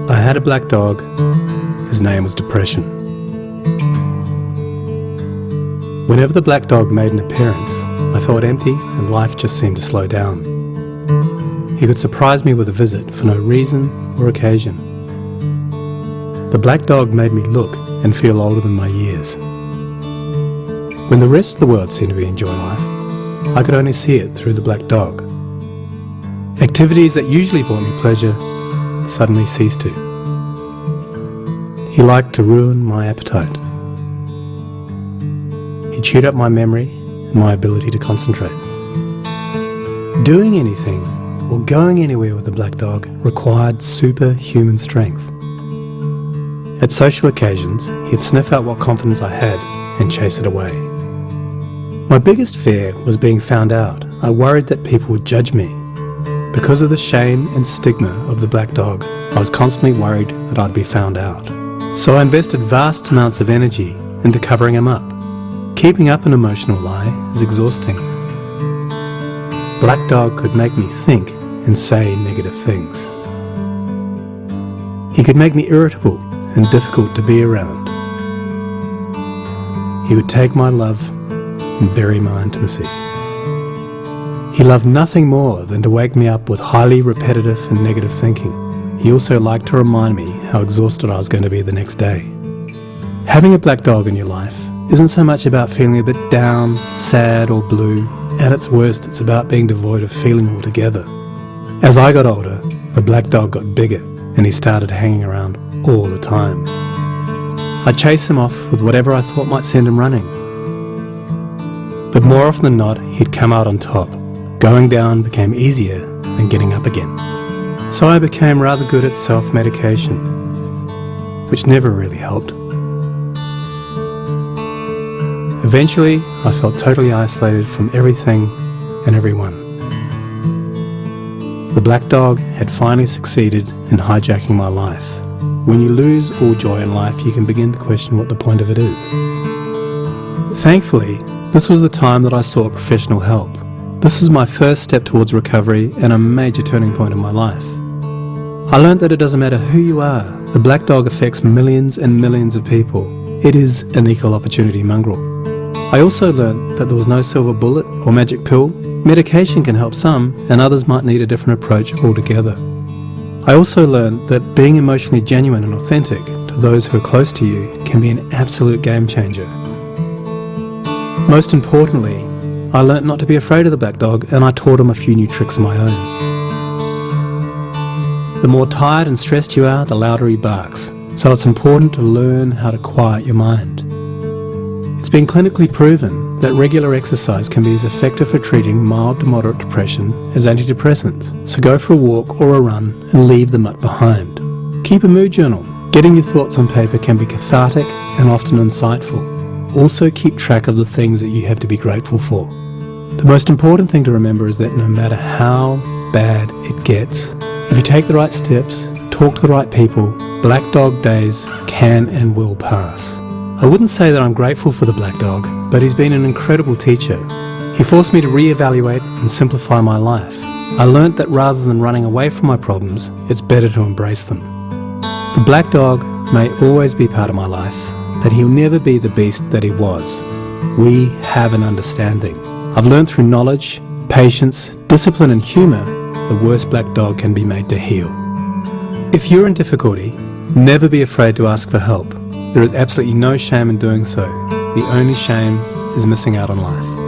I had a black dog. His name was Depression. Whenever the black dog made an appearance, I felt empty and life just seemed to slow down. He could surprise me with a visit for no reason or occasion. The black dog made me look and feel older than my years. When the rest of the world seemed to be enjoying life, I could only see it through the black dog. Activities that usually brought me pleasure suddenly ceased to. He liked to ruin my appetite. He chewed up my memory and my ability to concentrate. Doing anything or going anywhere with the black dog required superhuman strength. At social occasions, he'd sniff out what confidence I had and chase it away. My biggest fear was being found out. I worried that people would judge me. Because of the shame and stigma of the black dog, I was constantly worried that I'd be found out. So I invested vast amounts of energy into covering him up. Keeping up an emotional lie is exhausting. Black dog could make me think and say negative things. He could make me irritable and difficult to be around. He would take my love and bury my intimacy. He loved nothing more than to wake me up with highly repetitive and negative thinking. He also liked to remind me how exhausted I was going to be the next day. Having a black dog in your life isn't so much about feeling a bit down, sad or blue. At its worst, it's about being devoid of feeling altogether. As I got older, the black dog got bigger and he started hanging around all the time. I'd chase him off with whatever I thought might send him running. But more often than not, he'd come out on top. Going down became easier than getting up again. So I became rather good at self-medication, which never really helped. Eventually, I felt totally isolated from everything and everyone. The black dog had finally succeeded in hijacking my life. When you lose all joy in life, you can begin to question what the point of it is. Thankfully, this was the time that I sought professional help. This was my first step towards recovery and a major turning point in my life. I learned that it doesn't matter who you are, the black dog affects millions and millions of people. It is an equal opportunity mongrel. I also learned that there was no silver bullet or magic pill. Medication can help some, and others might need a different approach altogether. I also learned that being emotionally genuine and authentic to those who are close to you can be an absolute game changer. Most importantly, I learnt not to be afraid of the black dog, and I taught him a few new tricks of my own. The more tired and stressed you are, the louder he barks, so it's important to learn how to quiet your mind. It's been clinically proven that regular exercise can be as effective for treating mild to moderate depression as antidepressants, so go for a walk or a run and leave the mutt behind. Keep a mood journal. Getting your thoughts on paper can be cathartic and often insightful. Also keep track of the things that you have to be grateful for. The most important thing to remember is that no matter how bad it gets, if you take the right steps, talk to the right people, black dog days can and will pass. I wouldn't say that I'm grateful for the black dog, but he's been an incredible teacher. He forced me to reevaluate and simplify my life. I learnt that rather than running away from my problems, it's better to embrace them. The black dog may always be part of my life, but he'll never be the beast that he was. We have an understanding. I've learned through knowledge, patience, discipline and humour, the worst black dog can be made to heal. If you're in difficulty, never be afraid to ask for help. There is absolutely no shame in doing so. The only shame is missing out on life.